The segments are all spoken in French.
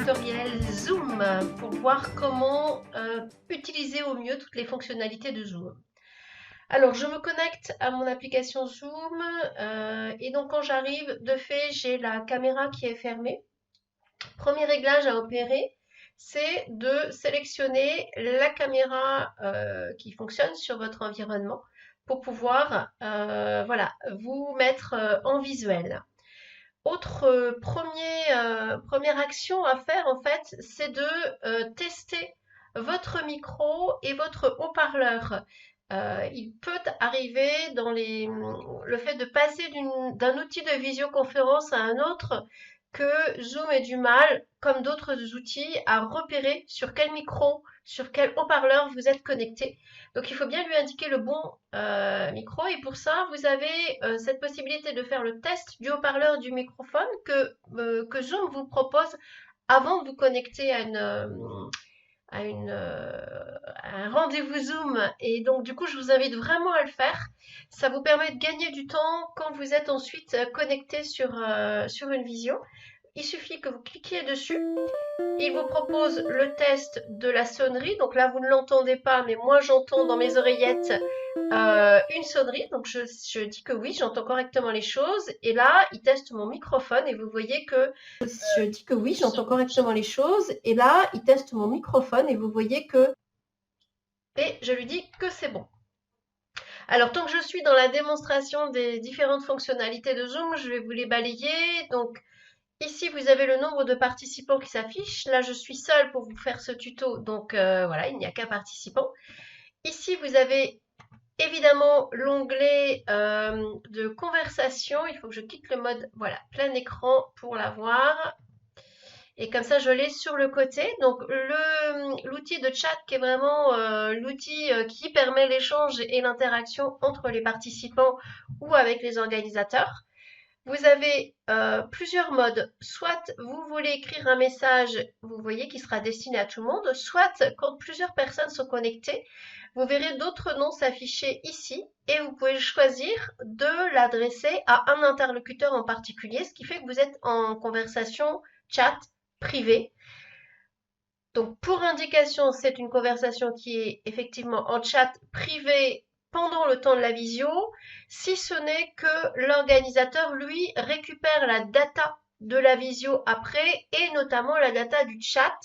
tutoriel Zoom pour voir comment utiliser au mieux toutes les fonctionnalités de Zoom. Alors, je me connecte à mon application Zoom et donc quand j'arrive, de fait, j'ai la caméra qui est fermée. Premier réglage à opérer, c'est de sélectionner la caméra qui fonctionne sur votre environnement pour pouvoir voilà, vous mettre en visuel. Autre première action à faire en fait, c'est de tester votre micro et votre haut-parleur. Il peut arriver dans le fait de passer d'un outil de visioconférence à un autre que Zoom ait du mal, comme d'autres outils, à repérer sur quel micro, sur quel haut-parleur vous êtes connecté. Donc il faut bien lui indiquer le bon micro et pour ça vous avez cette possibilité de faire le test du haut-parleur du microphone que Zoom vous propose avant de vous connecter à un rendez-vous Zoom. Et donc du coup je vous invite vraiment à le faire. Ça vous permet de gagner du temps quand vous êtes ensuite connecté sur une visio. Il suffit que vous cliquiez dessus. Il vous propose le test de la sonnerie. Donc là, vous ne l'entendez pas, mais moi, j'entends dans mes oreillettes une sonnerie. Donc je dis que oui, j'entends correctement les choses. Et là, il teste mon microphone et vous voyez que je dis que oui, j'entends correctement les choses. Et là, il teste mon microphone et vous voyez que et je lui dis que c'est bon. Alors, tant que je suis dans la démonstration des différentes fonctionnalités de Zoom, je vais vous les balayer. Donc, ici, vous avez le nombre de participants qui s'affiche. Là, je suis seule pour vous faire ce tuto, donc voilà, il n'y a qu'un participant. Ici, vous avez évidemment l'onglet de conversation. Il faut que je quitte le mode, voilà, plein écran pour l'avoir. Et comme ça, je l'ai sur le côté. Donc, l'outil de chat qui est vraiment l'outil qui permet l'échange et l'interaction entre les participants ou avec les organisateurs. Vous avez plusieurs modes. Soit vous voulez écrire un message, vous voyez, qui sera destiné à tout le monde, soit quand plusieurs personnes sont connectées, vous verrez d'autres noms s'afficher ici et vous pouvez choisir de l'adresser à un interlocuteur en particulier, ce qui fait que vous êtes en conversation chat privée. Donc pour indication, c'est une conversation qui est effectivement en chat privé pendant le temps de la visio, si ce n'est que l'organisateur, lui, récupère la data de la visio après et notamment la data du chat.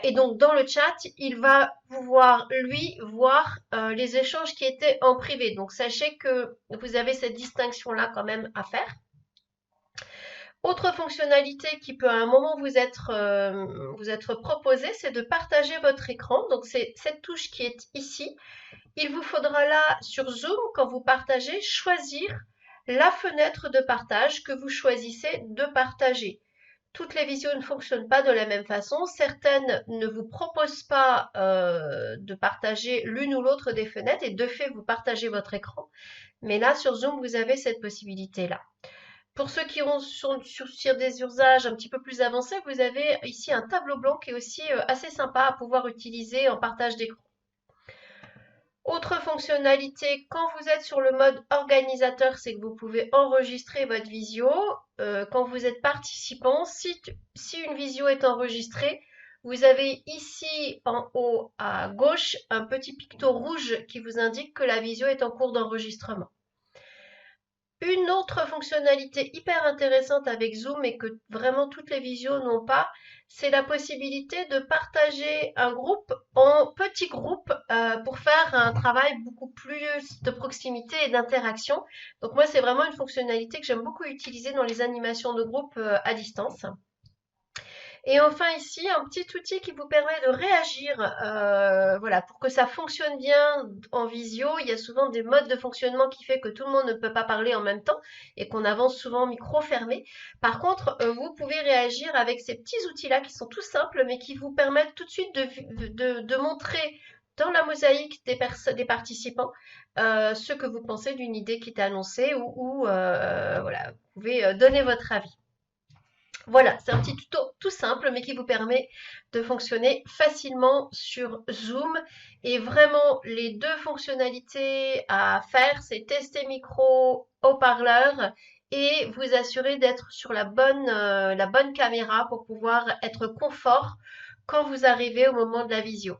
Et donc dans le chat, il va pouvoir, lui, voir les échanges qui étaient en privé. Donc sachez que vous avez cette distinction-là quand même à faire. Autre fonctionnalité qui peut à un moment vous être proposée, c'est de partager votre écran. Donc c'est cette touche qui est ici. Il vous faudra là, sur Zoom, quand vous partagez, choisir la fenêtre de partage que vous choisissez de partager. Toutes les visios ne fonctionnent pas de la même façon. Certaines ne vous proposent pas de partager l'une ou l'autre des fenêtres et de fait, vous partagez votre écran. Mais là, sur Zoom, vous avez cette possibilité-là. Pour ceux qui sont sur des usages un petit peu plus avancés, vous avez ici un tableau blanc qui est aussi assez sympa à pouvoir utiliser en partage d'écran. Autre fonctionnalité, quand vous êtes sur le mode organisateur, c'est que vous pouvez enregistrer votre visio. Quand vous êtes participant, si une visio est enregistrée, vous avez ici en haut à gauche un petit picto rouge qui vous indique que la visio est en cours d'enregistrement. Une autre fonctionnalité hyper intéressante avec Zoom et que vraiment toutes les visios n'ont pas, c'est la possibilité de partager un groupe en petits groupes pour faire un travail beaucoup plus de proximité et d'interaction. Donc moi, c'est vraiment une fonctionnalité que j'aime beaucoup utiliser dans les animations de groupe à distance. Et enfin ici, un petit outil qui vous permet de réagir, voilà, pour que ça fonctionne bien en visio. Il y a souvent des modes de fonctionnement qui fait que tout le monde ne peut pas parler en même temps et qu'on avance souvent micro fermé. Par contre, vous pouvez réagir avec ces petits outils-là qui sont tout simples, mais qui vous permettent tout de suite de montrer dans la mosaïque des participants ce que vous pensez d'une idée qui est annoncée ou voilà, vous pouvez donner votre avis. Voilà, c'est un petit tuto tout simple, mais qui vous permet de fonctionner facilement sur Zoom. Et vraiment, les deux fonctionnalités à faire, c'est tester micro, haut-parleur et vous assurer d'être sur la bonne caméra pour pouvoir être confort quand vous arrivez au moment de la visio.